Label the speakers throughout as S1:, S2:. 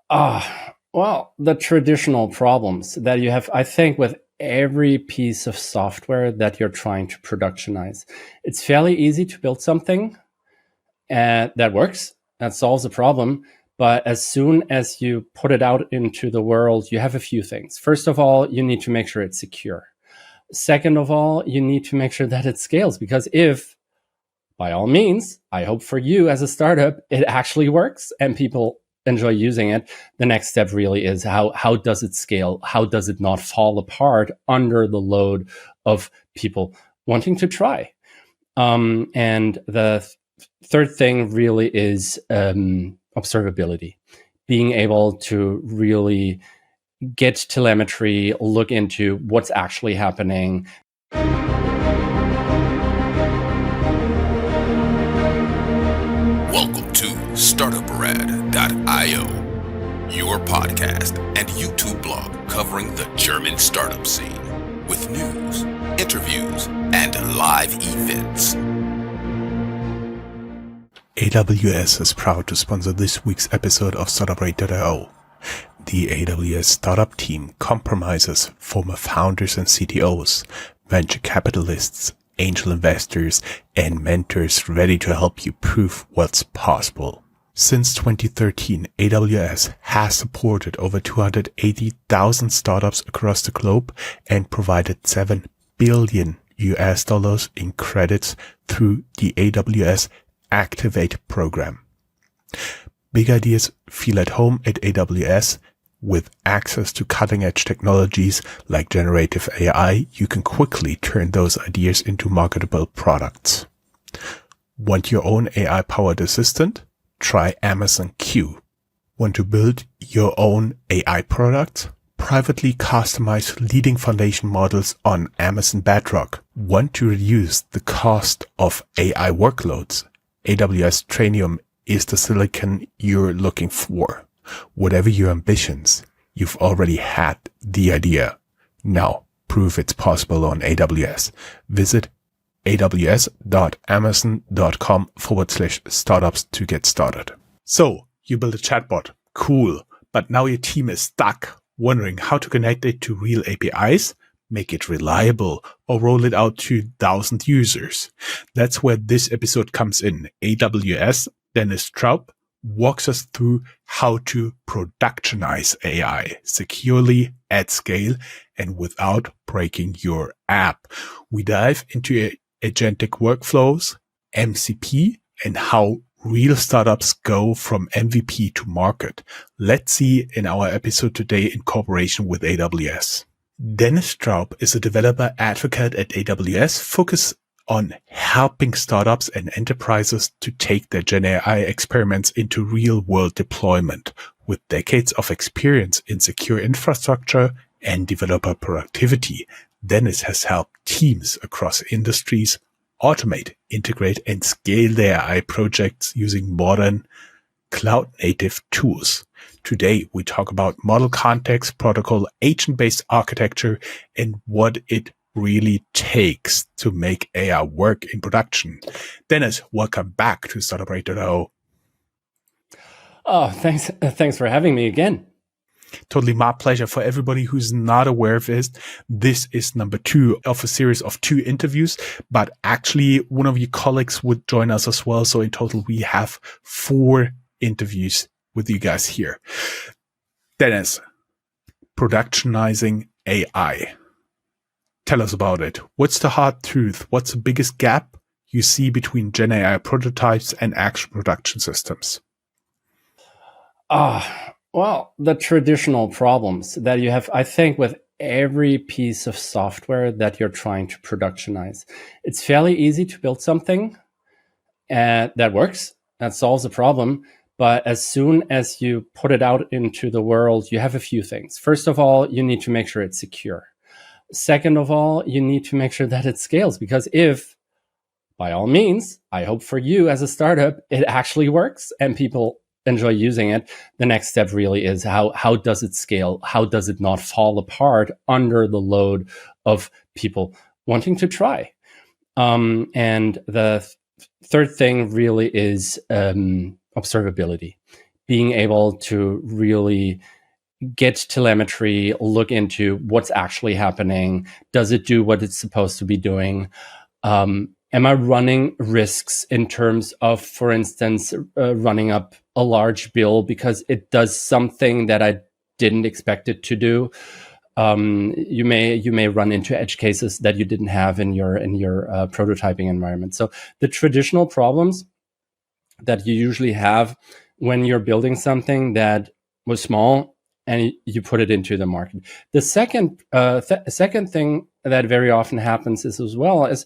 S1: Well, the traditional problems that you have, I think, with every piece of software that you're trying to productionize. It's fairly easy to build something that works, that solves a problem. But as soon as you put it out into the world, you have a few things. First of all, you need to make sure it's secure. Second of all, you need to make sure that it scales, because if, by all means, I hope for you as a startup, it actually works and people enjoy using it, the next step really is how does it scale? How does it not fall apart under the load of people wanting to try? And the third thing really is observability, being able to really get telemetry, look into what's actually happening.
S2: Welcome to Startuprad.io, your podcast and YouTube blog covering the German startup scene with news, interviews, and live events.
S3: AWS is proud to sponsor this week's episode of Startuprad.io. The AWS startup team compromises former founders and CTOs, venture capitalists, angel investors, and mentors ready to help you prove what's possible. Since 2013, AWS has supported over 280,000 startups across the globe and provided $7 billion in credits through the AWS Activate program. Big ideas feel at home at AWS. With access to cutting-edge technologies like generative AI, you can quickly turn those ideas into marketable products. Want your own AI-powered assistant? Try Amazon Q. Want to build your own AI products? Privately customize leading foundation models on Amazon Bedrock. Want to reduce the cost of AI workloads? AWS Trainium is the silicon you're looking for. Whatever your ambitions, you've already had the idea. Now, prove it's possible on AWS. Visit aws.amazon.com/startups to get started. So, you build a chatbot. Cool. But now your team is stuck, wondering how to connect it to real APIs, make it reliable, or roll it out to 1,000 users. That's where this episode comes in. AWS Dennis Traub walks us through how to productionize AI securely at scale and without breaking your app. We dive into agentic workflows, MCP, and how real startups go from MVP to market. Let's see in our episode today in cooperation with AWS. Dennis Traub is a developer advocate at AWS, focused on helping startups and enterprises to take their GenAI experiments into real-world deployment. With decades of experience in secure infrastructure and developer productivity, Dennis has helped teams across industries automate, integrate, and scale their AI projects using modern cloud-native tools. Today, we talk about model context, protocol, agent-based architecture, and what it really takes to make AI work in production. Dennis, welcome back to Startuprad.io.
S1: Oh, thanks for having me again.
S3: Totally my pleasure. For everybody who's not aware of this is number 2 of a series of 2 interviews, but actually one of your colleagues would join us as well. So in total, we have 4 interviews with you guys here. Dennis, productionizing AI. Tell us about it. What's the hard truth? What's the biggest gap you see between GenAI prototypes and actual production systems?
S1: Well, the traditional problems that you have, I think, with every piece of software that you're trying to productionize. It's fairly easy to build something that works, that solves a problem. But as soon as you put it out into the world, you have a few things. First of all, you need to make sure it's secure. Second of all, you need to make sure that it scales, because if, by all means, I hope for you as a startup, it actually works and people enjoy using it, the next step really is how does it scale? How does it not fall apart under the load of people wanting to try? And the third thing really is observability, being able to really get telemetry, look into what's actually happening. Does it do what it's supposed to be doing? Am I running risks in terms of, for instance, running up a large bill because it does something that I didn't expect it to do? You may run into edge cases that you didn't have in your prototyping environment. So the traditional problems that you usually have when you're building something that was small and you put it into the market. The second thing that very often happens is as well is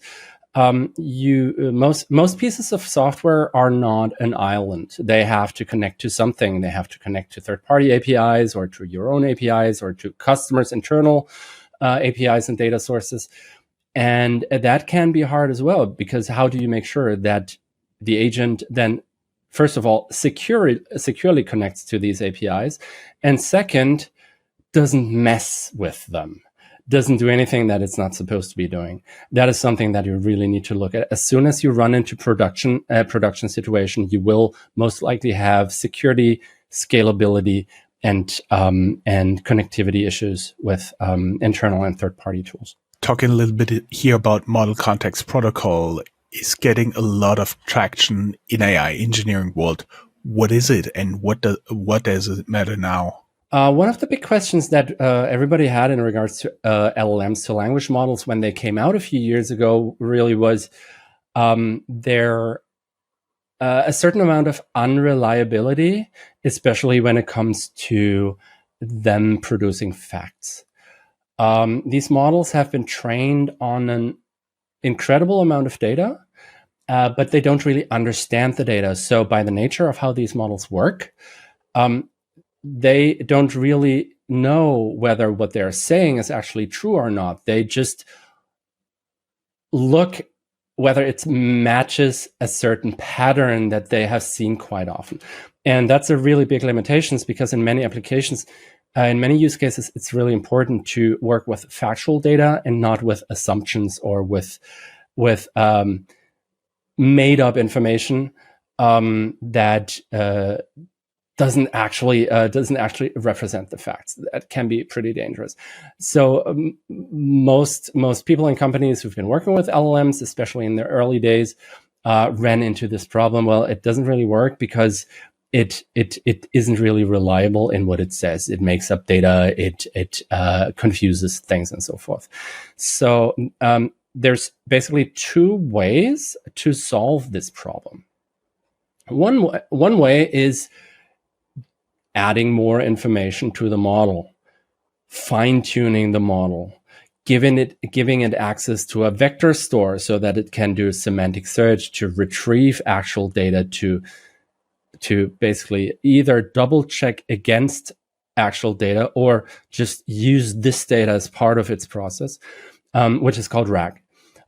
S1: most pieces of software are not an island. They have to connect to something. They have to connect to third-party APIs or to your own APIs or to customers' internal APIs and data sources. And that can be hard as well, because how do you make sure that the agent then, first of all, securely connects to these APIs, and second, doesn't mess with them, doesn't do anything that it's not supposed to be doing? That is something that you really need to look at. As soon as you run into production situation, you will most likely have security, scalability, and connectivity issues with internal and third-party tools.
S3: Talking a little bit here about Model Context Protocol is getting a lot of traction in AI engineering world. What is it, and what does it matter now?
S1: One of the big questions that everybody had in regards to LLMs, to language models, when they came out a few years ago, really was there a certain amount of unreliability, especially when it comes to them producing facts. These models have been trained on an incredible amount of data, but they don't really understand the data. So by the nature of how these models work, they don't really know whether what they're saying is actually true or not. They just look whether it matches a certain pattern that they have seen quite often. And that's a really big limitation, because in many applications, in many use cases, it's really important to work with factual data and not with assumptions or with made up information that doesn't actually represent the facts. That can be pretty dangerous. So most people in companies who've been working with LLMs, especially in the early days, ran into this problem. Well, it doesn't really work because it isn't really reliable in what it says. It makes up data. It confuses things and so forth. So there's basically two ways to solve this problem. One way is adding more information to the model, fine-tuning the model, giving it access to a vector store so that it can do a semantic search to retrieve actual data, to basically either double check against actual data or just use this data as part of its process, which is called RAG.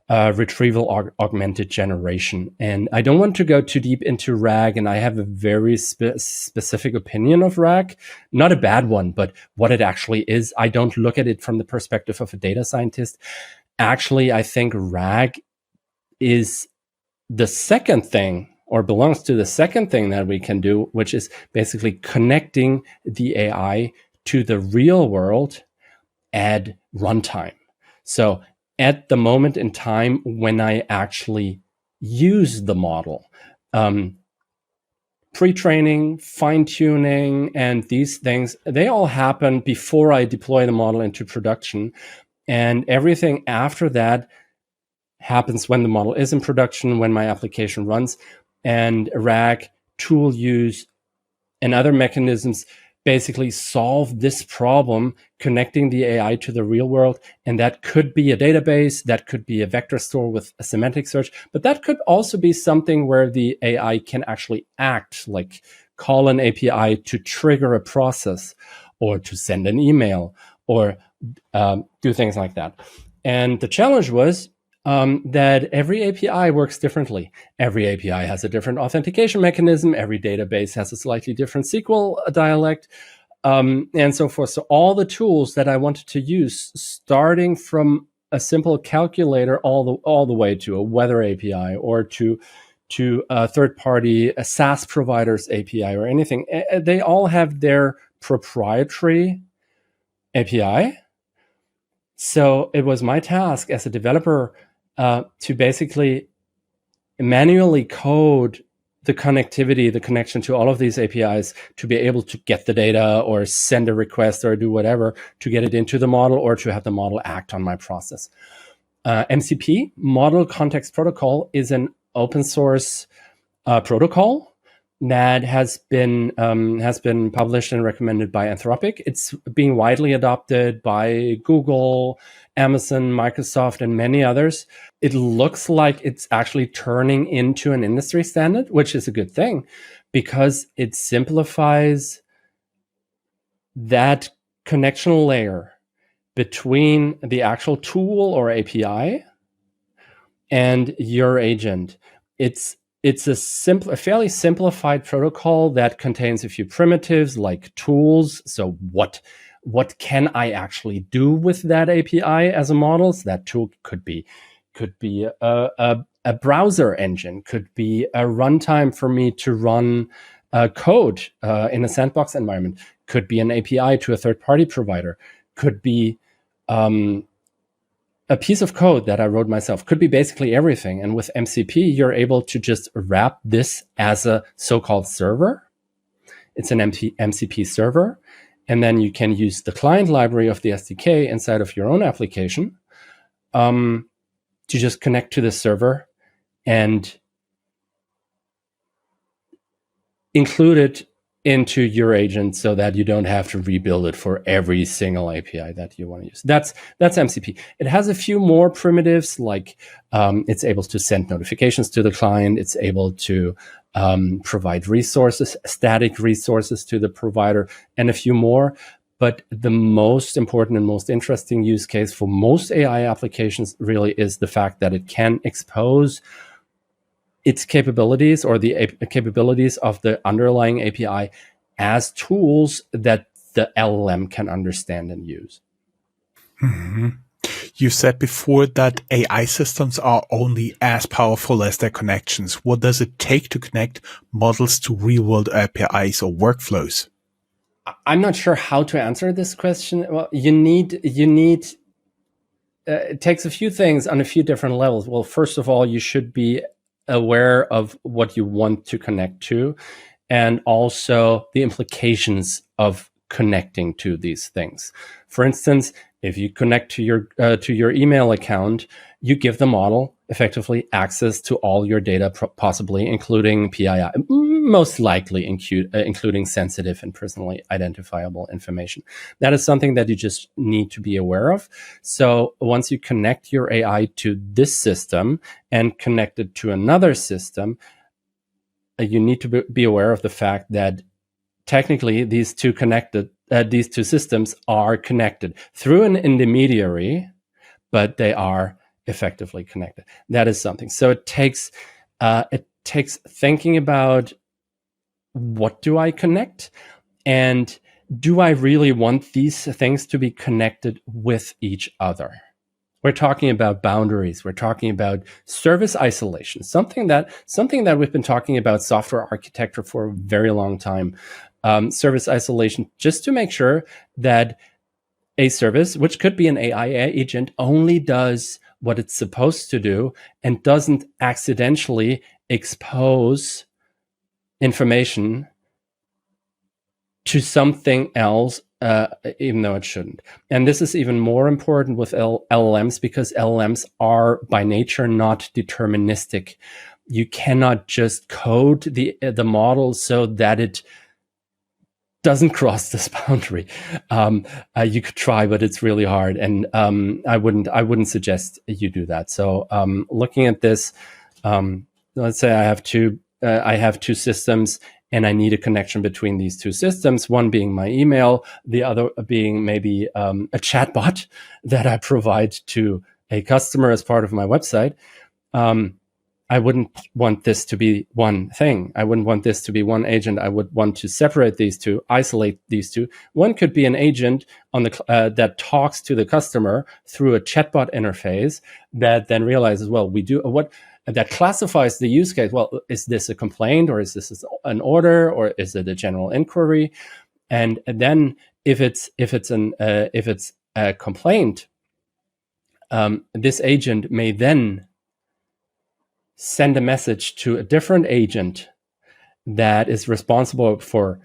S1: Retrieval augmented generation. And I don't want to go too deep into RAG, and I have a very specific opinion of RAG. Not a bad one, but what it actually is. I don't look at it from the perspective of a data scientist. Actually, I think RAG is the second thing, or belongs to the second thing that we can do, which is basically connecting the AI to the real world at runtime. So at the moment in time when I actually use the model, pre-training, fine-tuning, and these things, they all happen before I deploy the model into production. And everything after that happens when the model is in production, when my application runs. And RAG, tool use, and other mechanisms basically solve this problem, connecting the AI to the real world. And that could be a database, that could be a vector store with a semantic search, but that could also be something where the AI can actually act, like call an API to trigger a process or to send an email or do things like that. And the challenge was that every API works differently. Every API has a different authentication mechanism. Every database has a slightly different SQL dialect, and so forth. So all the tools that I wanted to use, starting from a simple calculator all the way to a weather API or to to a third-party a SaaS provider's API or anything. They all have their proprietary API. So it was my task as a developer to basically manually code the connectivity, the connection to all of these APIs to be able to get the data or send a request or do whatever to get it into the model or to have the model act on my process. MCP, Model Context Protocol, is an open source protocol that has been published and recommended by Anthropic. It's being widely adopted by Google, Amazon, Microsoft, and many others. It looks like it's actually turning into an industry standard, which is a good thing because it simplifies that connection layer between the actual tool or API and your agent. It's a fairly simplified protocol that contains a few primitives like tools. So what can I actually do with that API as a model? So that tool could be a browser engine, could be a runtime for me to run code in a sandbox environment, could be an API to a third-party provider, could be a piece of code that I wrote myself, could be basically everything. And with MCP, you're able to just wrap this as a so-called server. It's an MCP server. And then you can use the client library of the SDK inside of your own application to just connect to the server and include it into your agent so that you don't have to rebuild it for every single API that you want to use. That's MCP. It has a few more primitives, like it's able to send notifications to the client. It's able to provide resources, static resources to the provider, and a few more. But the most important and most interesting use case for most AI applications really is the fact that it can expose its capabilities or the capabilities of the underlying API as tools that the LLM can understand and use.
S3: Mm-hmm. You said before that AI systems are only as powerful as their connections. What does it take to connect models to real-world APIs or workflows?
S1: I'm not sure how to answer this question. Well, you need it takes a few things on a few different levels. Well, first of all, you should be aware of what you want to connect to and also the implications of connecting to these things. For instance, if you connect to your email account, you give the model effectively access to all your data, possibly including PII, most likely including sensitive and personally identifiable information. That is something that you just need to be aware of. So once you connect your AI to this system and connect it to another system, you need to be aware of the fact that technically these two systems are connected through an intermediary, but they are effectively connected. That is something. So it takes thinking about, what do I connect, and do I really want these things to be connected with each other? We're talking about boundaries. We're talking about service isolation, something that we've been talking about software architecture for a very long time. Service isolation, just to make sure that a service, which could be an AI agent, only does what it's supposed to do and doesn't accidentally expose information to something else, even though it shouldn't. And this is even more important with LLMs, because LLMs are by nature not deterministic. You cannot just code the model so that it doesn't cross this boundary. You could try, but it's really hard, and I wouldn't suggest you do that. So looking at this, let's say I have two systems, and I need a connection between these two systems. One being my email, the other being maybe a chatbot that I provide to a customer as part of my website. I wouldn't want this to be one thing. I wouldn't want this to be one agent. I would want to separate these two, isolate these two. One could be an agent on the that talks to the customer through a chatbot interface that then realizes, well, we do what that classifies the use case. Well, is this a complaint, or is this an order, or is it a general inquiry? And then if it's a complaint, this agent may then send a message to a different agent that is responsible for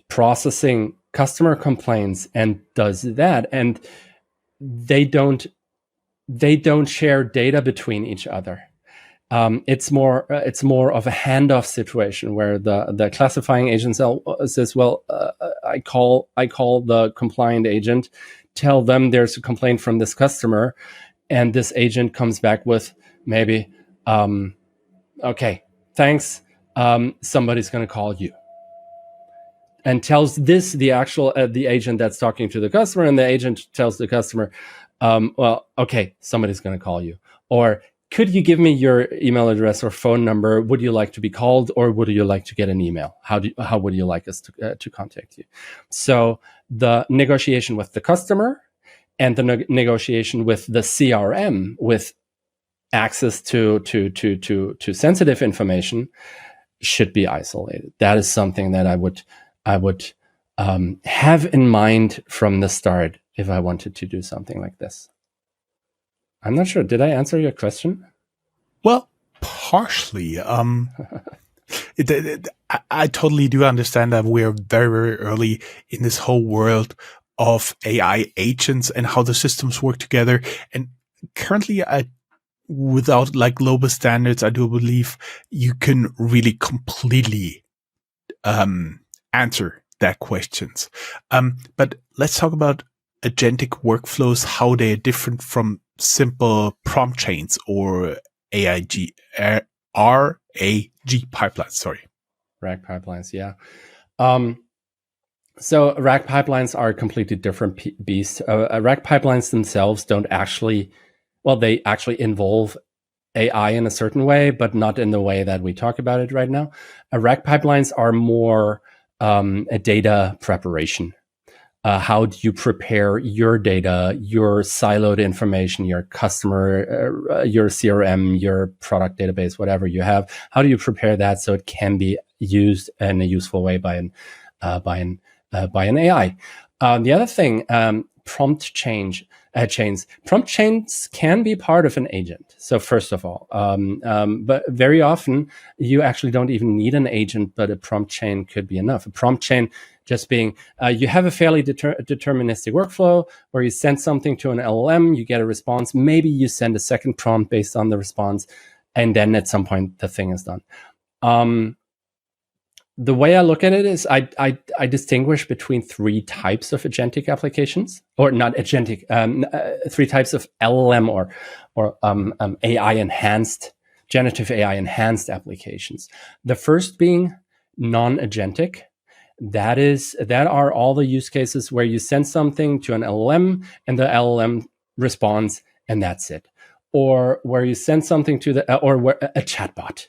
S1: processing customer complaints and does that. And they don't share data between each other. It's more of a handoff situation where the classifying agent says, well, I call the compliant agent, tell them there's a complaint from this customer, and this agent comes back with maybe, okay, thanks, somebody's going to call you, and tells this the actual the agent that's talking to the customer, and the agent tells the customer, well, okay, somebody's going to call you, or could you give me your email address or phone number? Would you like to be called, or would you like to get an email? How would you like us to contact you? So the negotiation with the customer and the negotiation with the CRM with access to sensitive information should be isolated. That is something that I would have in mind from the start if I wanted to do something like this. I'm not sure. Did I answer your question?
S3: Well, partially. I totally do understand that we're very, very early in this whole world of AI agents and how the systems work together. And currently, without like global standards, I do believe you can really completely answer that questions. But let's talk about agentic workflows, how they are different from simple prompt chains or RAG pipelines. Sorry,
S1: RAG pipelines. Yeah. So RAG pipelines are a completely different beast. RAG pipelines themselves don't actually, well, they actually involve AI in a certain way, but not in the way that we talk about it right now. RAG pipelines are more a data preparation. How do you prepare your data, your siloed information, your customer, your CRM, your product database, whatever you have? How do you prepare that so it can be used in a useful way by an AI? The other thing, prompt chains. Prompt chains can be part of an agent. So first of all, but very often you actually don't even need an agent, but a prompt chain could be enough. A prompt chain just being, you have a fairly deterministic workflow where you send something to an LLM, you get a response, maybe you send a second prompt based on the response, and then at some point the thing is done. The way I look at it is I distinguish between three types of agentic applications, or not agentic, three types of LLM or AI enhanced, generative AI enhanced applications. The first being non-agentic. That are all the use cases where you send something to an LLM and the LLM responds and that's it. Or where you send something to a chatbot.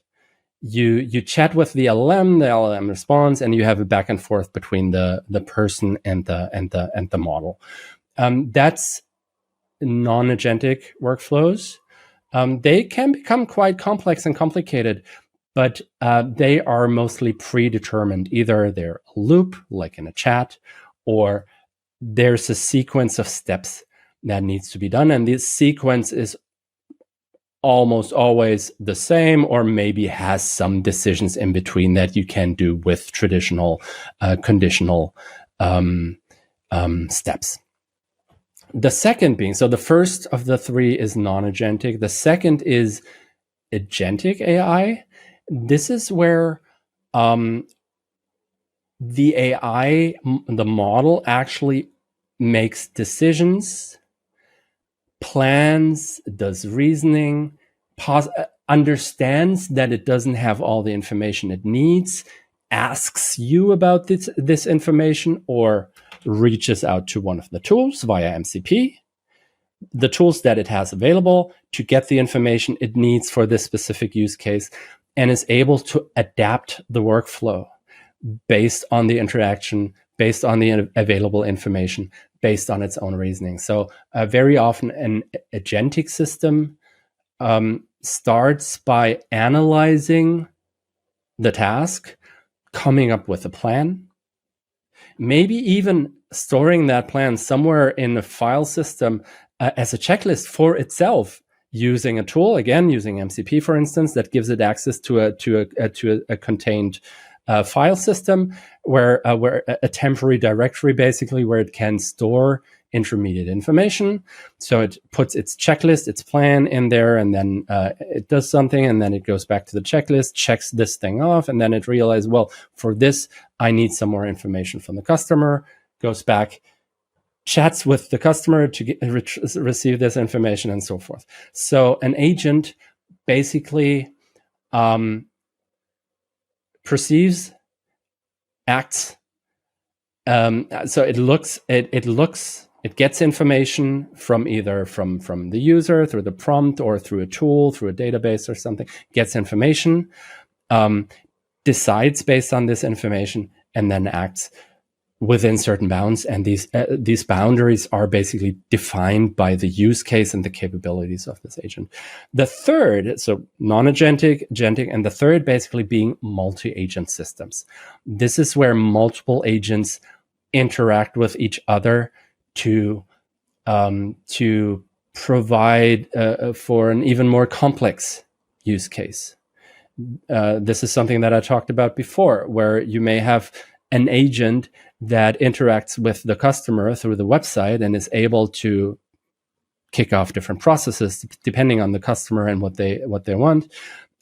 S1: You chat with the LLM responds, and you have a back and forth between the person and the model. That's non-agentic workflows. They can become quite complex and complicated, but they are mostly predetermined. Either they're a loop, like in a chat, or there's a sequence of steps that needs to be done, and this sequence is almost always the same, or maybe has some decisions in between that you can do with traditional conditional steps. The second being, so the first of the three is non-agentic. The second is agentic AI. This is where the AI, the model, actually makes decisions, plans, does reasoning, understands that it doesn't have all the information it needs, asks you about this information, or reaches out to one of the tools via MCP, the tools that it has available to get the information it needs for this specific use case, and is able to adapt the workflow based on the interaction, based on the available information, based on its own reasoning. So very often an agentic system starts by analyzing the task, coming up with a plan, maybe even storing that plan somewhere in a file system as a checklist for itself, using a tool, again, using MCP, for instance, that gives it access to a contained file system where a temporary directory, basically, where it can store intermediate information. So it puts its checklist, its plan in there, and then it does something, and then it goes back to the checklist, checks this thing off, and then it realizes, well, for this, I need some more information from the customer, goes back, chats with the customer to receive this information, and so forth. So an agent basically perceives, acts. So it gets information from either from the user through the prompt or through a tool, through a database or something, gets information, decides based on this information, and then acts within certain bounds. And these boundaries are basically defined by the use case and the capabilities of this agent. The third, so non-agentic, agentic, and the third basically being multi-agent systems. This is where multiple agents interact with each other to provide for an even more complex use case. This is something that I talked about before, where you may have an agent that interacts with the customer through the website and is able to kick off different processes depending on the customer and what they want.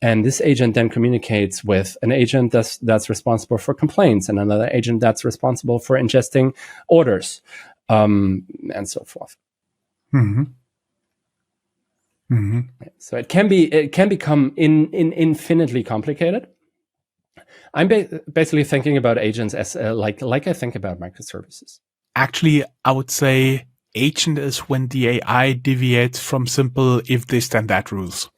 S1: And this agent then communicates with an agent that's responsible for complaints, and another agent that's responsible for ingesting orders, and so forth.
S3: Mm-hmm. Mm-hmm.
S1: So it can become infinitely complicated. I'm basically thinking about agents as like I think about microservices.
S3: Actually, I would say agent is when the AI deviates from simple if this then that rules.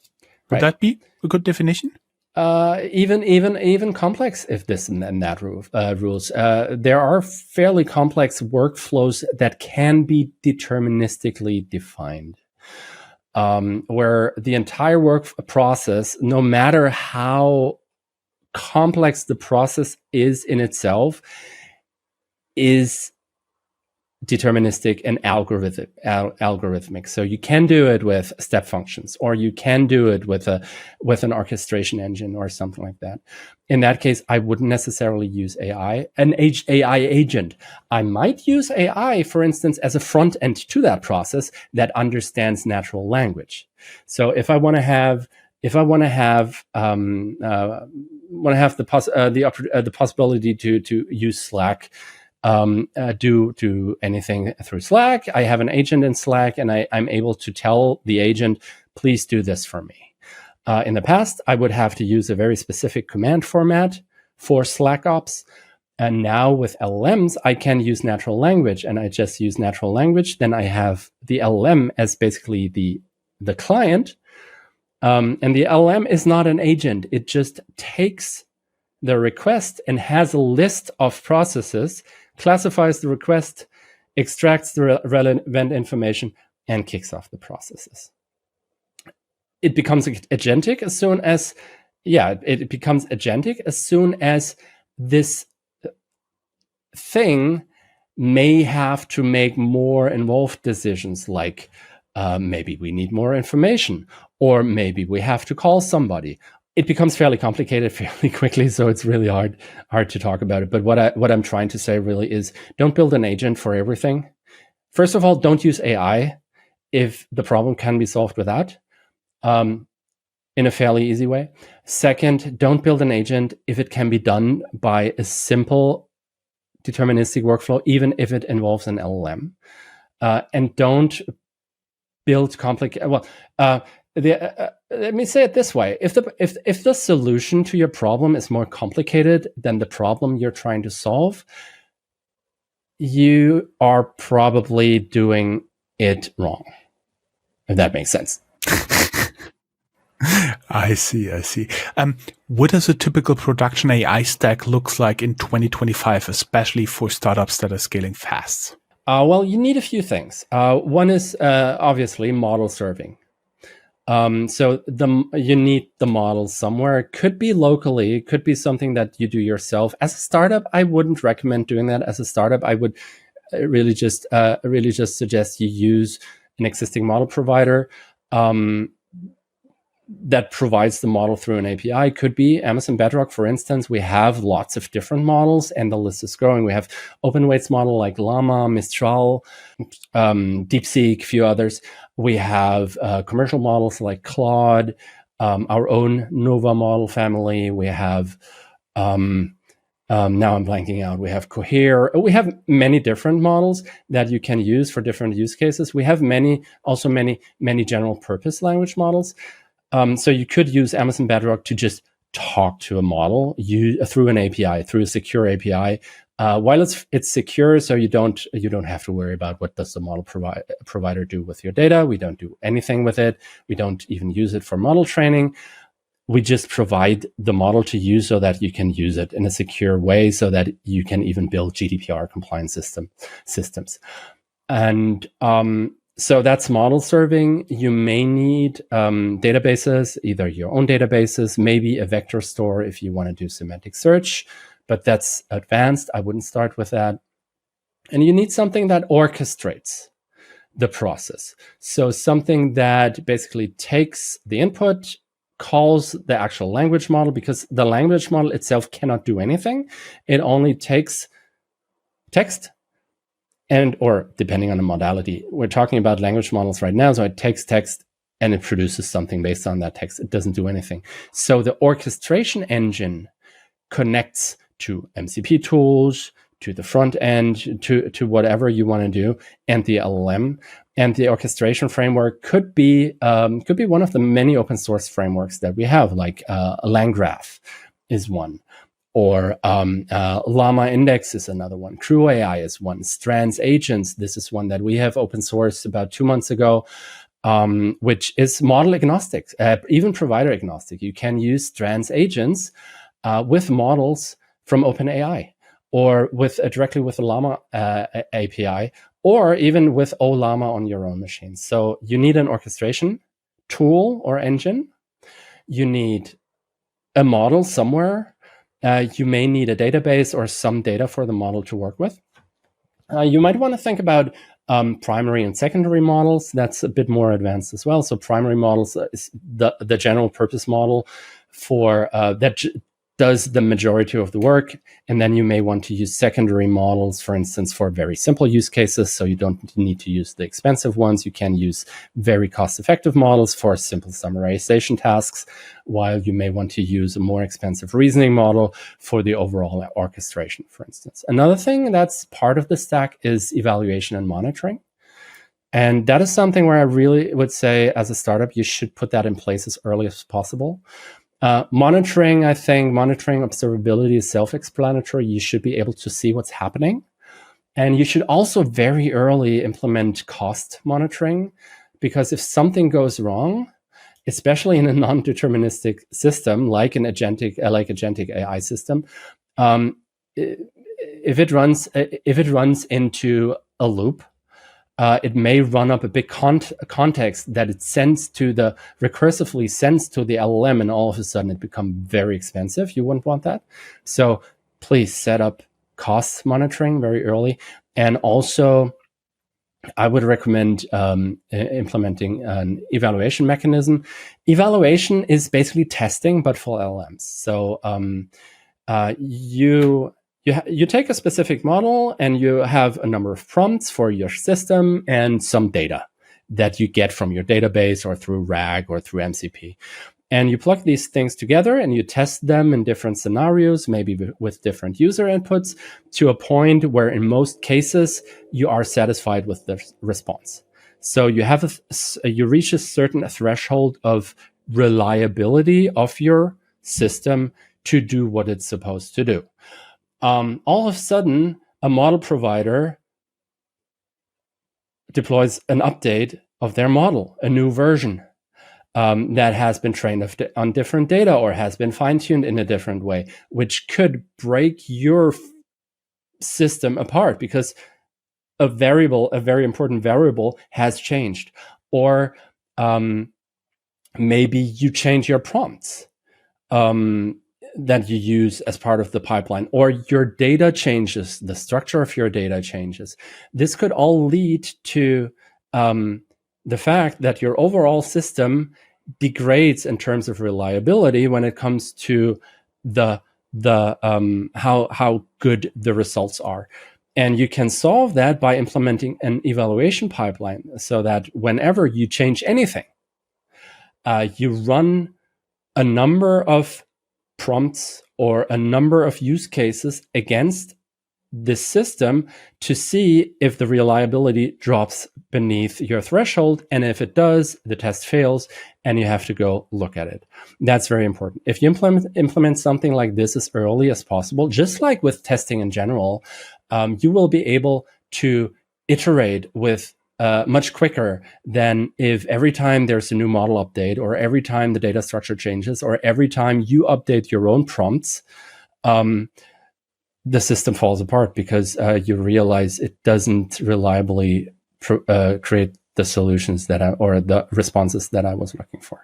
S3: Would that be a good definition?
S1: Even complex if this and that rules. There are fairly complex workflows that can be deterministically defined, where the entire work process, no matter how complex the process is in itself, is deterministic and algorithmic. So you can do it with step functions, or you can do it with an orchestration engine or something like that. In that case, I wouldn't necessarily use AI, an AI agent. I might use AI, for instance, as a front end to that process that understands natural language. So if I want to have the possibility to use Slack, do anything through Slack, I have an agent in Slack, and I'm able to tell the agent, please do this for me. In the past, I would have to use a very specific command format for Slack ops. And now with LLMs, I can use natural language, and I just use natural language. Then I have the LLM as basically the client. And the LLM is not an agent. It just takes the request and has a list of processes, classifies the request, extracts the relevant information, and kicks off the processes. It becomes agentic as soon as, this thing may have to make more involved decisions, like maybe we need more information, or maybe we have to call somebody. It becomes fairly complicated fairly quickly, so it's really hard to talk about it. But what I'm trying to say really is, don't build an agent for everything. First of all, don't use AI if the problem can be solved without, in a fairly easy way. Second, don't build an agent if it can be done by a simple deterministic workflow, even if it involves an LLM. And don't build complicated. Let me say it this way: if the solution to your problem is more complicated than the problem you're trying to solve, you are probably doing it wrong. If that makes sense.
S3: I see. What does a typical production AI stack looks like in 2025, especially for startups that are scaling fast?
S1: Well, you need a few things. One is obviously model serving. So you need the model somewhere. It could be locally. It could be something that you do yourself. As a startup, I wouldn't recommend doing that. As a startup, I would really just suggest you use an existing model provider that provides the model through an API. Could be Amazon Bedrock, for instance. We have lots of different models, and the list is growing. We have open weights model like Llama, Mistral, DeepSeek, a few others. We have commercial models like Claude, our own Nova model family. We have now I'm blanking out. We have Cohere. We have many different models that you can use for different use cases. We have many general purpose language models. So you could use Amazon Bedrock to just talk to a model through an API, through a secure API. While it's secure, so you don't have to worry about what does the model provider do with your data. We don't do anything with it. We don't even use it for model training. We just provide the model to you so that you can use it in a secure way, so that you can even build GDPR compliant systems. And so that's model serving. You may need databases, either your own databases, maybe a vector store if you want to do semantic search, but that's advanced. I wouldn't start with that. And you need something that orchestrates the process. So something that basically takes the input, calls the actual language model, because the language model itself cannot do anything. It only takes text, and or depending on the modality. We're talking about language models right now, so it takes text and it produces something based on that text. It doesn't do anything. So the orchestration engine connects to MCP tools, to the front end, to whatever you want to do, and the LLM. And the orchestration framework could be one of the many open source frameworks that we have, like LangGraph is one, or Llama Index is another one. Crew AI is one. Strands Agents, this is one that we have open sourced about 2 months ago, which is model agnostic, even provider agnostic. You can use Strands Agents with models from OpenAI, or directly with the Llama API, or even with OLlama on your own machine. So you need an orchestration tool or engine. You need a model somewhere. You may need a database or some data for the model to work with. You might want to think about primary and secondary models. That's a bit more advanced as well. So primary models is the general purpose model for that does the majority of the work. And then you may want to use secondary models, for instance, for very simple use cases. So you don't need to use the expensive ones. You can use very cost-effective models for simple summarization tasks, while you may want to use a more expensive reasoning model for the overall orchestration, for instance. Another thing that's part of the stack is evaluation and monitoring. And that is something where I really would say, as a startup, you should put that in place as early as possible. Monitoring, I think, observability is self-explanatory. You should be able to see what's happening. And you should also very early implement cost monitoring, because if something goes wrong, especially in a non-deterministic system like an agentic AI system, if it runs into a loop, it may run up a big context that it recursively sends to the LLM, and all of a sudden it becomes very expensive. You wouldn't want that. So please set up cost monitoring very early. And also, I would recommend implementing an evaluation mechanism. Evaluation is basically testing, but for LLMs. So you take a specific model and you have a number of prompts for your system and some data that you get from your database or through RAG or through MCP. And you plug these things together and you test them in different scenarios, maybe with different user inputs, to a point where in most cases you are satisfied with the response. So you reach a certain threshold of reliability of your system to do what it's supposed to do. All of a sudden, a model provider deploys an update of their model, a new version that has been trained on different data or has been fine-tuned in a different way, which could break your system apart because a very important variable has changed. Or Maybe you change your prompts that you use as part of the pipeline, or your data changes, the structure of your data changes. This could all lead to the fact that your overall system degrades in terms of reliability when it comes to the how good the results are. And you can solve that by implementing an evaluation pipeline, so that whenever you change anything, you run a number of prompts or a number of use cases against this system to see if the reliability drops beneath your threshold. And if it does, the test fails and you have to go look at it. That's very important. If you implement something like this as early as possible, just like with testing in general, you will be able to iterate with much quicker than if every time there's a new model update, or every time the data structure changes, or every time you update your own prompts, the system falls apart because you realize it doesn't reliably create the solutions or the responses that I was looking for.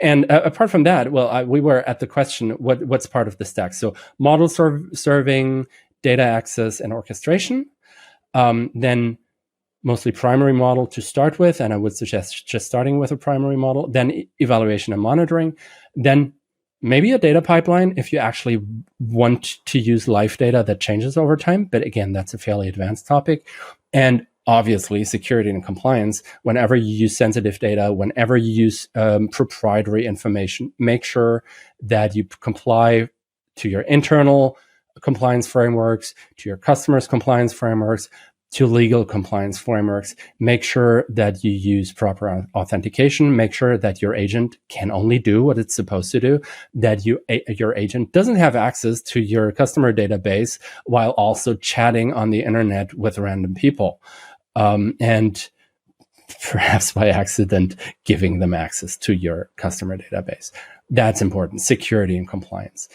S1: And apart from that, well, we were at the question, what's part of the stack? So model serving, data access, and orchestration. Then mostly primary model to start with, and I would suggest just starting with a primary model, then evaluation and monitoring, then maybe a data pipeline if you actually want to use live data that changes over time. But again, that's a fairly advanced topic. And obviously, security and compliance, whenever you use sensitive data, whenever you use proprietary information, make sure that you comply to your internal compliance frameworks, to your customers' compliance frameworks, to legal compliance frameworks. Make sure that you use proper authentication. Make sure that your agent can only do what it's supposed to do, that your agent doesn't have access to your customer database while also chatting on the internet with random people, and perhaps by accident giving them access to your customer database. That's important. Security and compliance.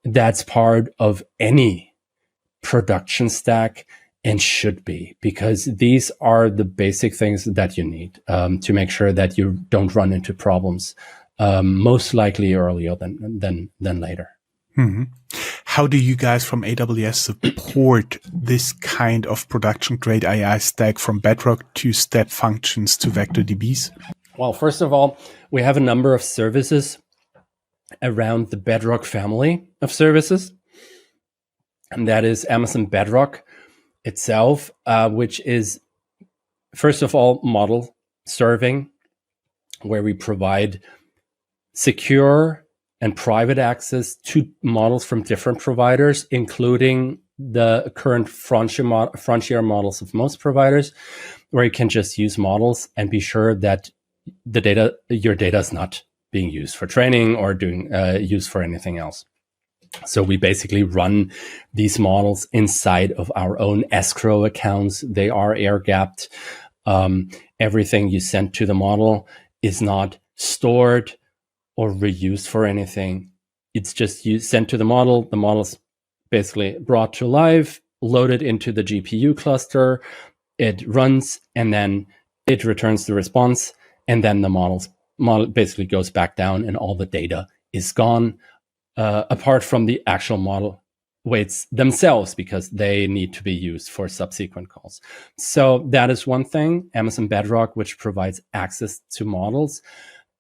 S1: That's part of any production stack, and should be, because these are the basic things that you need to make sure that you don't run into problems, most likely earlier than later.
S3: Mm-hmm. How do you guys from AWS support this kind of production-grade AI stack, from Bedrock to step functions to vector DBs?
S1: Well, first of all, we have a number of services around the Bedrock family of services, and that is Amazon Bedrock itself, which is, first of all, model serving, where we provide secure and private access to models from different providers, including the current frontier models of most providers, where you can just use models and be sure that your data is not being used for training or doing used for anything else. So we basically run these models inside of our own escrow accounts. They are air-gapped. Everything you send to the model is not stored or reused for anything. It's just sent to the model. The model's basically brought to life, loaded into the GPU cluster. It runs, and then it returns the response. And then the model basically goes back down, and all the data is gone. Apart from the actual model weights themselves, because they need to be used for subsequent calls. So that is one thing, Amazon Bedrock, which provides access to models,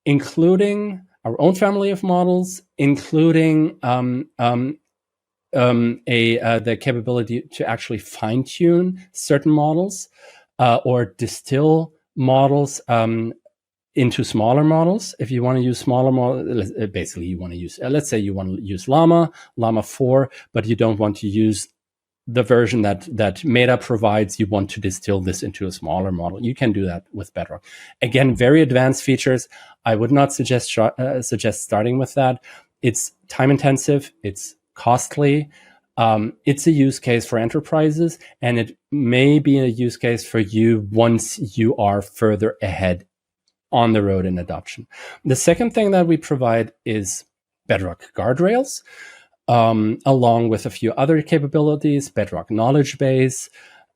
S1: including our own family of models, including the capability to actually fine-tune certain models or distill models into smaller models. If you want to use smaller models, basically you want to use, let's say you want to use Llama 4, but you don't want to use the version that Meta provides. You want to distill this into a smaller model. You can do that with Bedrock. Again, very advanced features. I would not suggest starting with that. It's time intensive. It's costly. It's a use case for enterprises, and it may be a use case for you once you are further ahead on the road in adoption. The second thing that we provide is Bedrock guardrails, along with a few other capabilities, Bedrock knowledge base,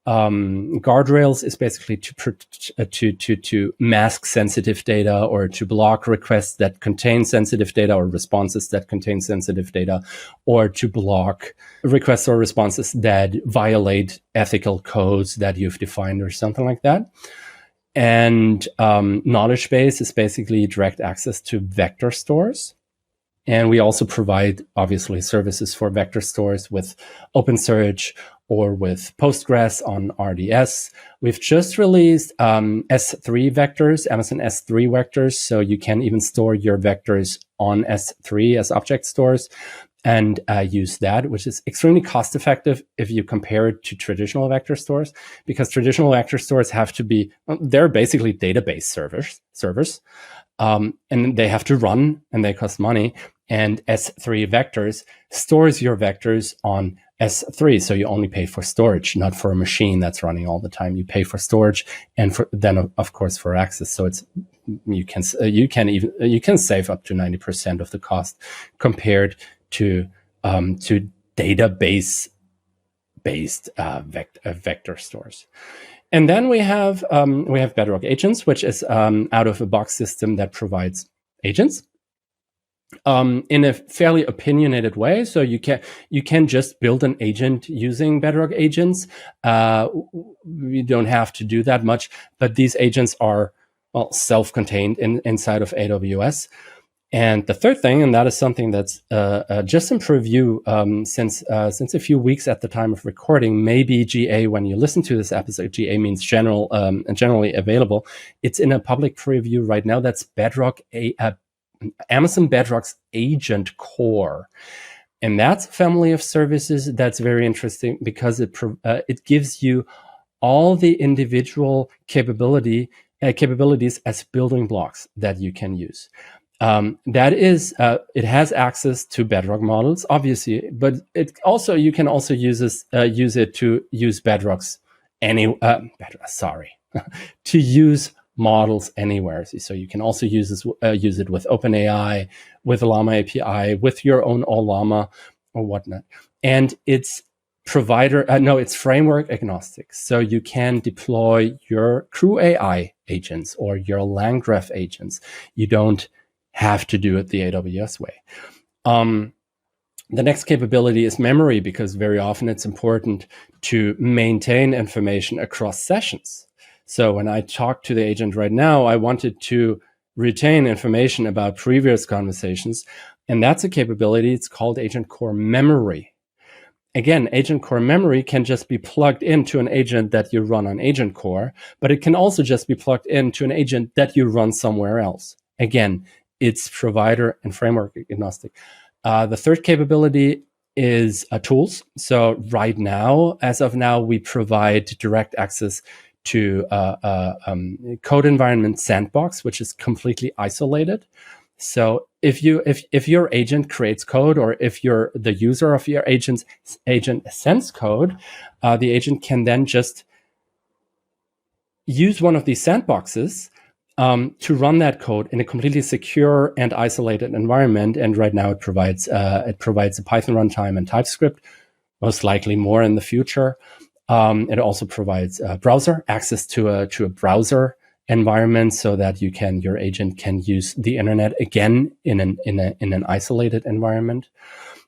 S1: Guardrails is basically to mask sensitive data or to block requests that contain sensitive data or responses that contain sensitive data, or to block requests or responses that violate ethical codes that you've defined or something like that. And knowledge base is basically direct access to vector stores. And we also provide, obviously, services for vector stores with OpenSearch or with Postgres on RDS. We've just released S3 vectors, Amazon S3 vectors, so you can even store your vectors on S3 as object stores and use that, which is extremely cost effective if you compare it to traditional vector stores, because traditional vector stores have to be, they're basically database servers. And they have to run and they cost money. And S3 vectors stores your vectors on S3. So you only pay for storage, not for a machine that's running all the time. You pay for storage and then of course for access. So it's, you can save up to 90% of the cost compared to database based vector stores. And then we have Bedrock Agents, which is out of a box system that provides agents in a fairly opinionated way. So you can just build an agent using Bedrock Agents. You don't have to do that much, but these agents are self-contained inside of AWS. And the third thing, and that is something that's just in preview since a few weeks at the time of recording, maybe GA when you listen to this episode. GA means general and generally available. It's in a public preview right now. That's Bedrock, Amazon Bedrock's Agent Core. And that's a family of services that's very interesting because it gives you all the individual capabilities as building blocks that you can use. That is, it has access to Bedrock models, obviously, but you can also use it to use Bedrock's to use models anywhere. So you can also use it with OpenAI, with Llama API, with your own Llama or whatnot. And it's it's framework agnostic. So you can deploy your Crew AI agents or your LangGraph agents. You don't have to do it the AWS way. The next capability is memory, because very often it's important to maintain information across sessions. So when I talk to the agent right now, I wanted to retain information about previous conversations, and that's a capability. It's called Agent Core Memory. Again, Agent Core Memory can just be plugged into an agent that you run on Agent Core, but it can also just be plugged into an agent that you run somewhere else. Again, it's provider and framework agnostic. The third capability is tools. So right now, as of now, we provide direct access to code environment sandbox, which is completely isolated. So if your agent creates code, or if you're the user of your agent sends code, the agent can then just use one of these sandboxes to run that code in a completely secure and isolated environment. And right now it provides a Python runtime and TypeScript, most likely more in the future. It also provides browser access to a browser environment, so that your agent can use the internet again in an isolated environment.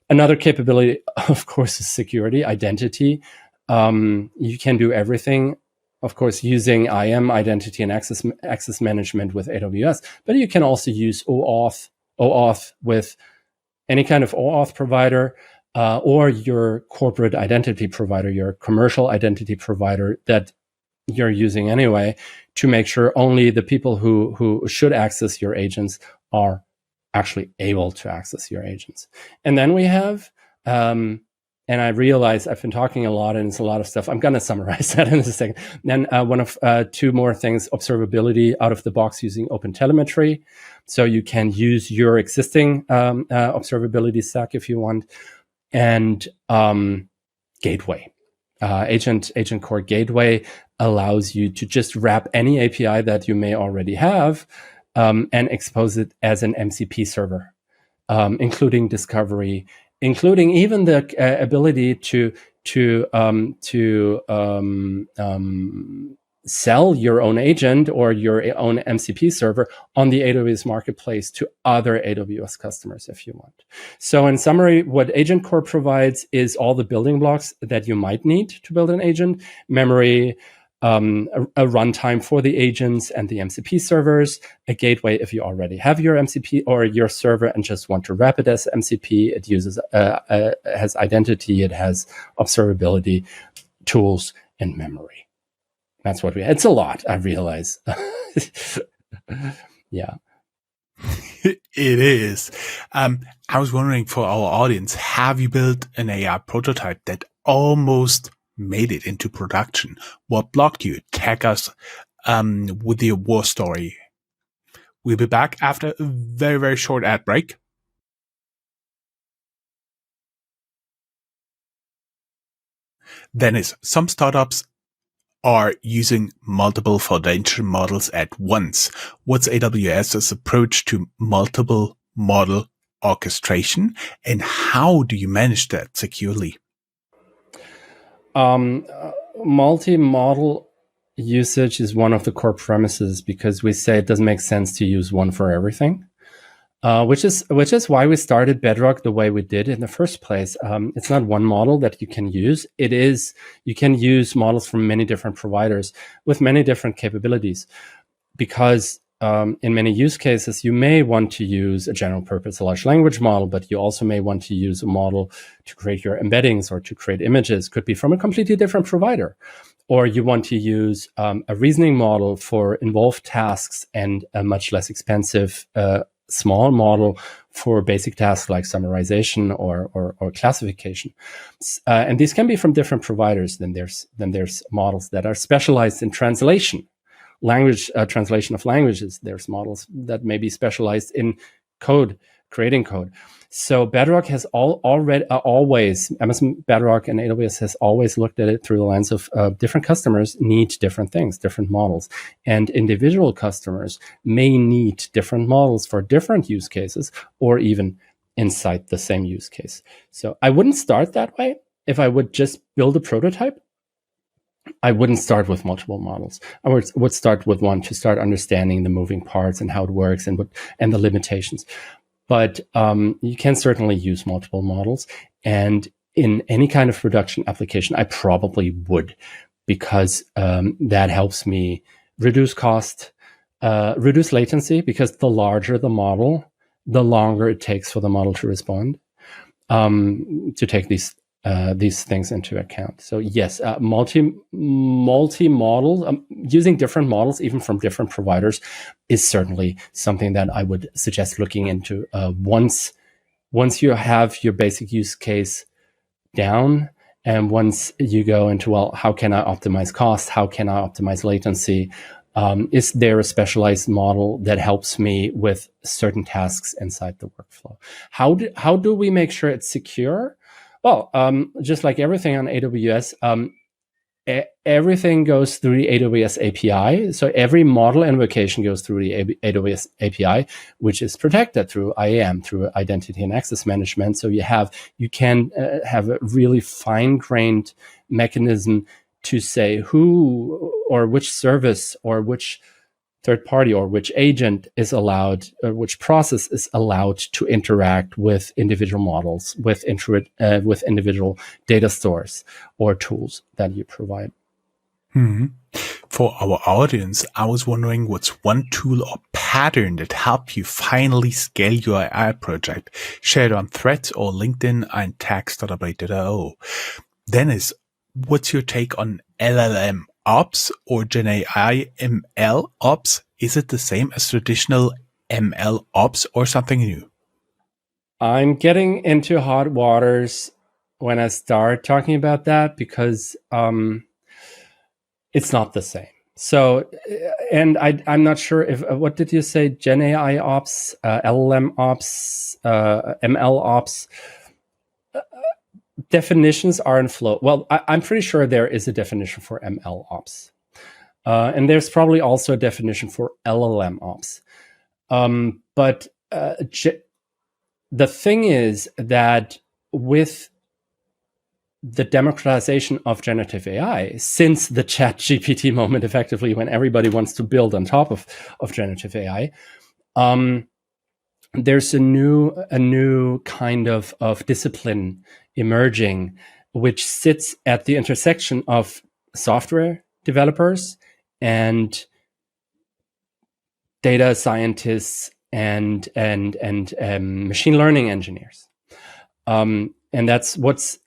S1: Another capability, of course, is security, identity. You can do everything, of course, using IAM, identity and access management with AWS, but you can also use OAuth with any kind of OAuth provider, or your corporate identity provider, your commercial identity provider that you're using anyway, to make sure only the people who should access your agents are actually able to access your agents. And then we have, and I realize I've been talking a lot and it's a lot of stuff. I'm going to summarize that in a second. Then one of two more things, observability out of the box using OpenTelemetry. So you can use your existing observability stack if you want. And Gateway. Agent Core Gateway allows you to just wrap any API that you may already have and expose it as an MCP server, including discovery, including even the ability to to sell your own agent or your own MCP server on the AWS marketplace to other AWS customers if you want. So in summary, what Agent Core provides is all the building blocks that you might need to build an agent: memory, a runtime for the agents and the MCP servers, a gateway if you already have your MCP or your server and just want to wrap it as MCP. It uses has identity, it has observability, tools, and memory. That's what it's a lot, I realize. Yeah.
S3: It is. I was wondering, for our audience, have you built an AI prototype that almost made it into production? What blocked you? Tag us with your war story. We'll be back after a very, very short ad break. Dennis, some startups are using multiple foundation models at once. What's AWS's approach to multiple model orchestration, and how do you manage that securely?
S1: Multi-model usage is one of the core premises because we say it doesn't make sense to use one for everything. Which is why we started Bedrock the way we did in the first place. It's not one model that you can use. It is, you can use models from many different providers with many different capabilities, because in many use cases, you may want to use a general purpose large language model, but you also may want to use a model to create your embeddings or to create images. Could be from a completely different provider. Or you want to use a reasoning model for involved tasks and a much less expensive small model for basic tasks like summarization or classification. And these can be from different providers. Then there's models that are specialized in translation, language translation of languages. There's models that may be specialized in code, creating code. So Bedrock has always, Amazon Bedrock and AWS has always looked at it through the lens of different customers need different things, different models. And individual customers may need different models for different use cases or even inside the same use case. So I wouldn't start that way. If I would just build a prototype, I wouldn't start with multiple models. I would start with one to start understanding the moving parts and how it works and the limitations. But you can certainly use multiple models. And in any kind of production application, I probably would, because that helps me reduce cost, reduce latency, because the larger the model, the longer it takes for the model to respond, to take these things into account. So yes, multi-model, using different models, even from different providers, is certainly something that I would suggest looking into once you have your basic use case down, and once you go into, well, how can I optimize cost? How can I optimize latency? Is there a specialized model that helps me with certain tasks inside the workflow? How do we make sure it's secure? Well, just like everything on AWS, everything goes through the AWS API. So every model invocation goes through the AWS API, which is protected through IAM, through identity and access management. So you can have a really fine-grained mechanism to say who or which service or which third party or which agent is allowed, or which process is allowed to interact with individual models, with individual data stores or tools that you provide.
S3: For our audience, I was wondering, what's one tool or pattern that helped you finally scale your AI project? Share it on Threads or LinkedIn and tag Startuprad.io. Dennis, what's your take on LLM Ops or GenAI ML Ops? Is it the same as traditional ML Ops or something new?
S1: I'm getting into hot waters when I start talking about that, because it's not the same. So, and I'm not sure if, what did you say? GenAI Ops, LLM Ops, ML Ops. Definitions are in flow. Well, I'm pretty sure there is a definition for ML Ops. And there's probably also a definition for LLM Ops. But the thing is that with the democratization of generative AI since the chat GPT moment, effectively, when everybody wants to build on top of generative AI. There's a new kind of discipline emerging, which sits at the intersection of software developers and data scientists and machine learning engineers. And that's what's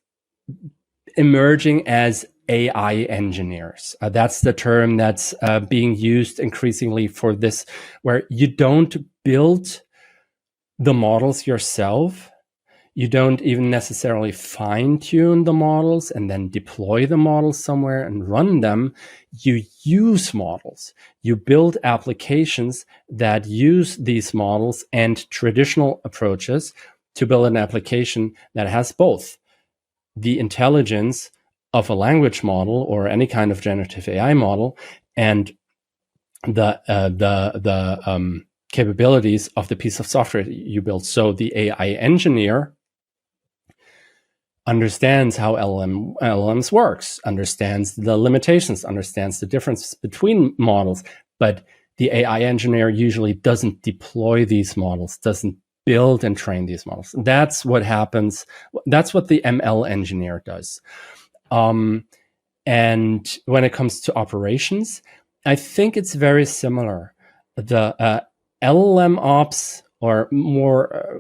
S1: emerging as AI engineers. That's the term that's being used increasingly for this, where you don't build the models yourself. You don't even necessarily fine-tune the models and then deploy the models somewhere and run them. You use models. You build applications that use these models and traditional approaches to build an application that has both the intelligence of a language model or any kind of generative AI model and the capabilities of the piece of software you build. So the AI engineer understands how LLMs works, understands the limitations, understands the difference between models, but the AI engineer usually doesn't deploy these models, doesn't build and train these models. That's what happens. That's what the ML engineer does. And when it comes to operations, I think it's very similar. The LLM ops, or more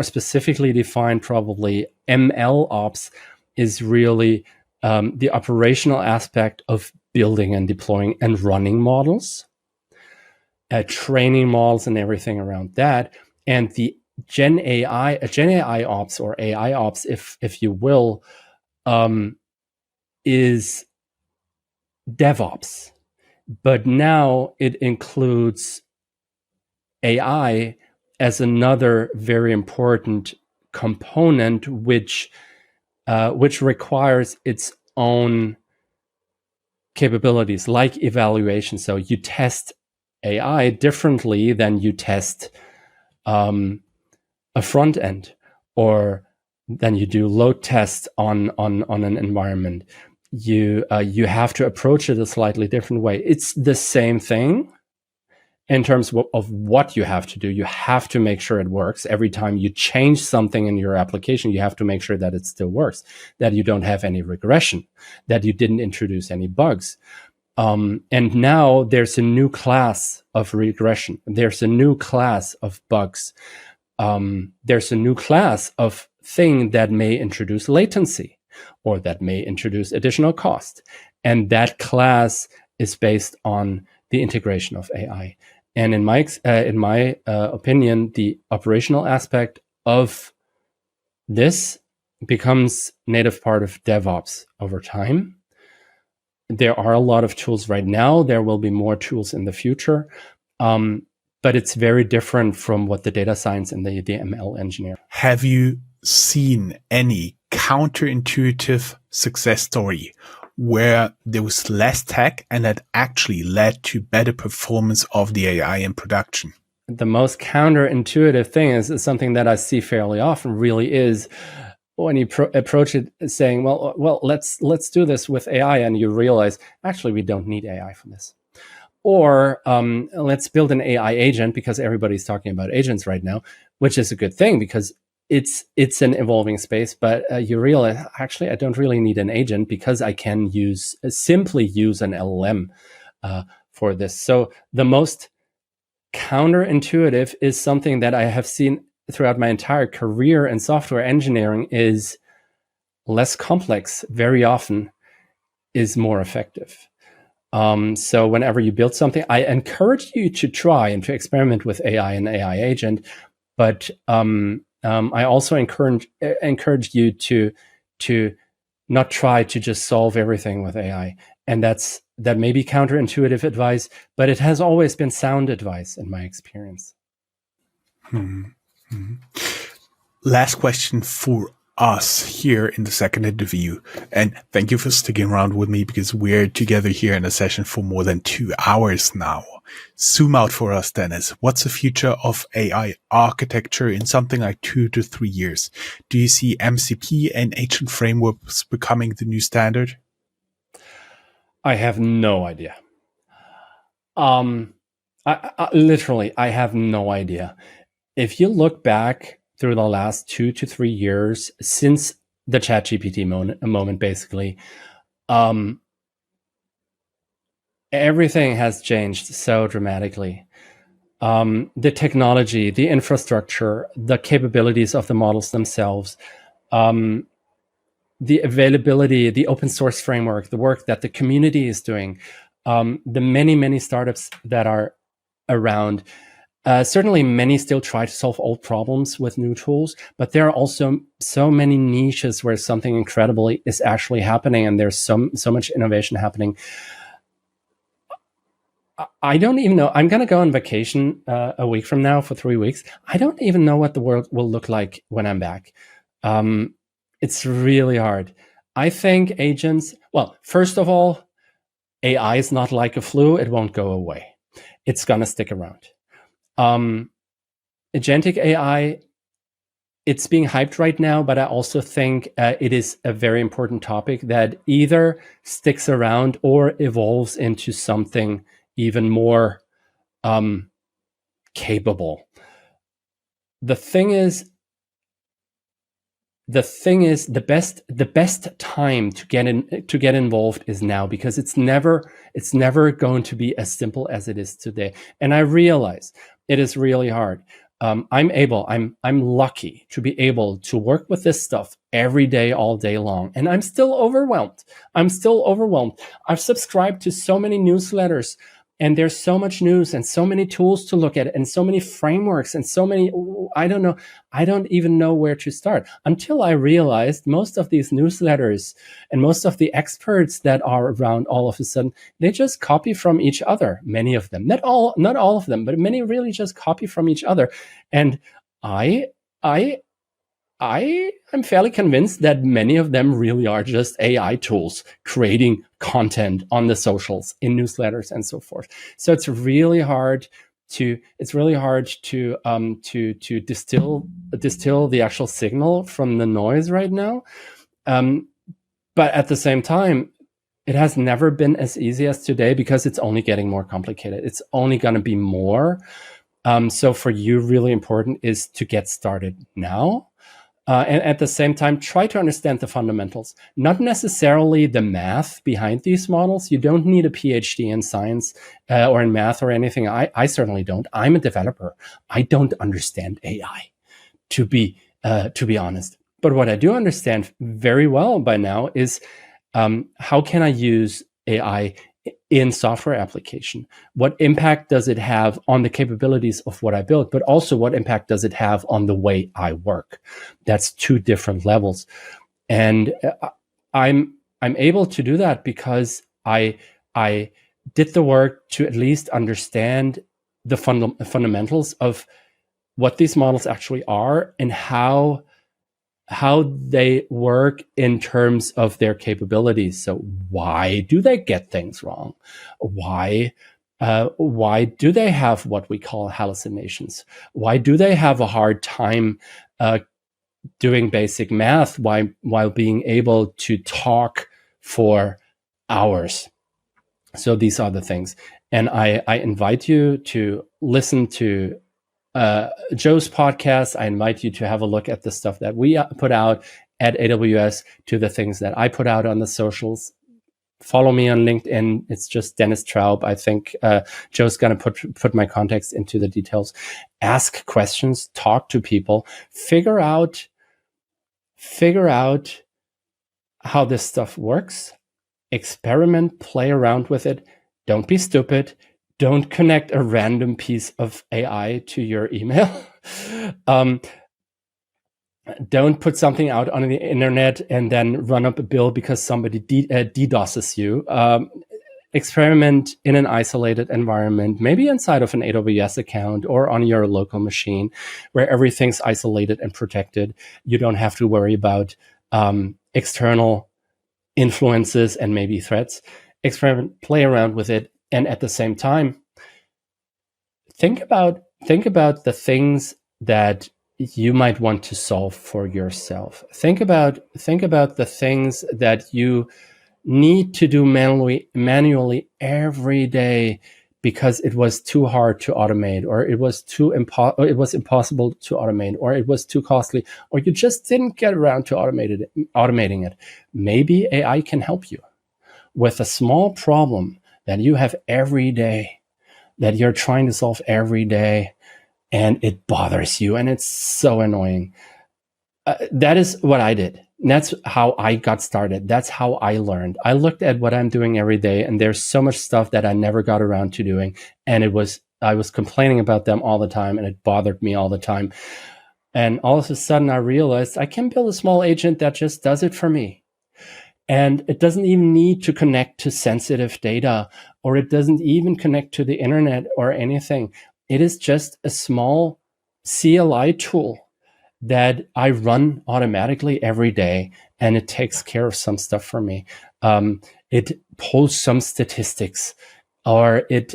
S1: specifically defined, probably ML ops, is really the operational aspect of building and deploying and running models, training models and everything around that. And the GenAI ops, or AI ops, if you will, is DevOps. But now it includes AI as another very important component, which requires its own capabilities, like evaluation. So you test AI differently than you test a front end, or than you do load tests on an environment. You have to approach it a slightly different way. It's the same thing in terms of what you have to do. You have to make sure it works. Every time you change something in your application, you have to make sure that it still works, that you don't have any regression, that you didn't introduce any bugs. And now there's a new class of regression. There's a new class of bugs. There's a new class of thing that may introduce latency, or that may introduce additional cost. And that class is based on the integration of AI. And in my opinion, the operational aspect of this becomes native part of DevOps over time. There are a lot of tools right now. There will be more tools in the future. But it's very different from what the data science and the ML engineer.
S3: Have you seen any counterintuitive success story where there was less tech and that actually led to better performance of the AI in production?
S1: The most counterintuitive thing is something that I see fairly often, really, is when you approach it saying, well, let's do this with AI, and you realize, actually, we don't need AI for this. Or let's build an AI agent, because everybody's talking about agents right now, which is a good thing because it's an evolving space. But you realize, actually, I don't really need an agent because I can simply use an LLM for this. So the most counterintuitive is something that I have seen throughout my entire career in software engineering, is less complex very often is more effective. So whenever you build something, I encourage you to try and to experiment with AI and AI agent. But I also encourage you to not try to just solve everything with AI. And that may be counterintuitive advice, but it has always been sound advice in my experience.
S3: Mm-hmm. Last question for us here in the second interview. And thank you for sticking around with me, because we're together here in a session for more than 2 hours now. Zoom out for us, Dennis. What's the future of AI architecture in something like 2 to 3 years? Do you see MCP and agent frameworks becoming the new standard?
S1: I have no idea. Literally, I have no idea. If you look back through the last 2 to 3 years since the ChatGPT moment, basically, everything has changed so dramatically. The technology, the infrastructure, the capabilities of the models themselves, the availability, the open source framework, the work that the community is doing, the many startups that are around. Certainly, many still try to solve old problems with new tools, but there are also so many niches where something incredible is actually happening, and there's so much innovation happening. I don't even know. I'm going to go on vacation a week from now for 3 weeks. I don't even know what the world will look like when I'm back. It's really hard. I think agents, well, first of all, AI is not like a flu. It won't go away. It's going to stick around. Agentic AI, it's being hyped right now, but I also think it is a very important topic that either sticks around or evolves into something even more capable. The thing is, the best time to get involved is now, because it's never going to be as simple as it is today. And I realize it is really hard. I'm lucky to be able to work with this stuff every day, all day long. And I'm still overwhelmed. I've subscribed to so many newsletters, and there's so much news and so many tools to look at, and so many frameworks and so many, I don't even know where to start, until I realized most of these newsletters and most of the experts that are around, all of a sudden, they just copy from each other. Many of them, not all of them, but many really just copy from each other. And I'm fairly convinced that many of them really are just AI tools creating content on the socials, in newsletters, and so forth. So it's really hard to distill the actual signal from the noise right now. But at the same time, it has never been as easy as today, because it's only getting more complicated. It's only going to be more. So for you, really important is to get started now. And at the same time, try to understand the fundamentals, not necessarily the math behind these models. You don't need a PhD in science or in math or anything. I certainly don't. I'm a developer. I don't understand AI, to be honest. But what I do understand very well by now is how can I use AI in software application? What impact does it have on the capabilities of what I build, but also what impact does it have on the way I work? That's two different levels. And I'm able to do that because I did the work to at least understand the fundamentals of what these models actually are and how they work in terms of their capabilities. So why do they get things wrong? Why do they have what we call hallucinations? Why do they have a hard time doing basic math while being able to talk for hours? So these are the things. And I invite you to listen to Joe's podcast. I invite you to have a look at the stuff that we put out at AWS, to the things that I put out on the socials. Follow me on LinkedIn. It's just Dennis Traub. I think Joe's going to put my contacts into the details. Ask questions, talk to people, figure out how this stuff works, experiment, play around with it. Don't be stupid. Don't connect a random piece of AI to your email. Don't put something out on the internet and then run up a bill because somebody DDoSes you. Experiment in an isolated environment, maybe inside of an AWS account or on your local machine, where everything's isolated and protected. You don't have to worry about external influences and maybe threats. Experiment, play around with it. And at the same time, think about the things that you might want to solve for yourself. Think about the things that you need to do manually every day because it was too hard to automate, or it was impossible to automate, or it was too costly, or you just didn't get around to automating it. Maybe AI can help you with a small problem that you have every day, that you're trying to solve every day, and it bothers you and it's so annoying. That is what I did. And that's how I got started. That's how I learned. I looked at what I'm doing every day, and there's so much stuff that I never got around to doing. And I was complaining about them all the time, and it bothered me all the time. And all of a sudden I realized I can build a small agent that just does it for me. And it doesn't even need to connect to sensitive data, or it doesn't even connect to the internet or anything. It is just a small CLI tool that I run automatically every day, and it takes care of some stuff for me. It pulls some statistics, or it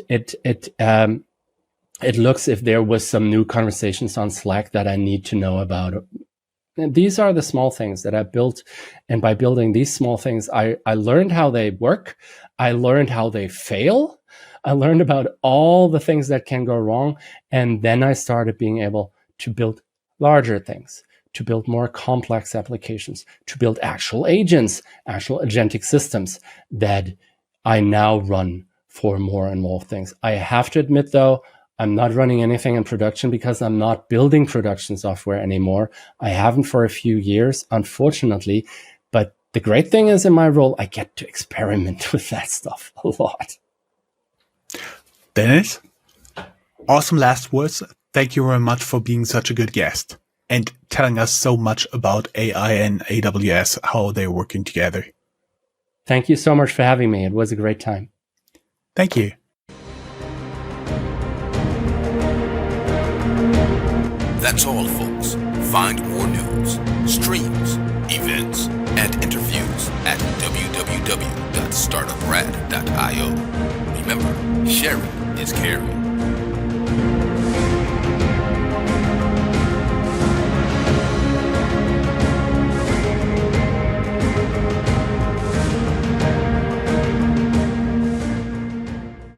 S1: looks if there was some new conversations on Slack that I need to know about. And these are the small things that I built, and by building these small things, I learned how they work. I learned how they fail. I learned about all the things that can go wrong, and then I started being able to build larger things, to build more complex applications, to build actual agents, actual agentic systems that I now run for more and more things. I have to admit, though, I'm not running anything in production because I'm not building production software anymore. I haven't for a few years, unfortunately. But the great thing is, in my role, I get to experiment with that stuff a lot.
S3: Dennis, awesome last words. Thank you very much for being such a good guest and telling us so much about AI and AWS, how they're working together.
S1: Thank you so much for having me. It was a great time.
S3: Thank you.
S2: That's all, folks. Find more news, streams, events, and interviews at www.startuprad.io. Remember, sharing is caring.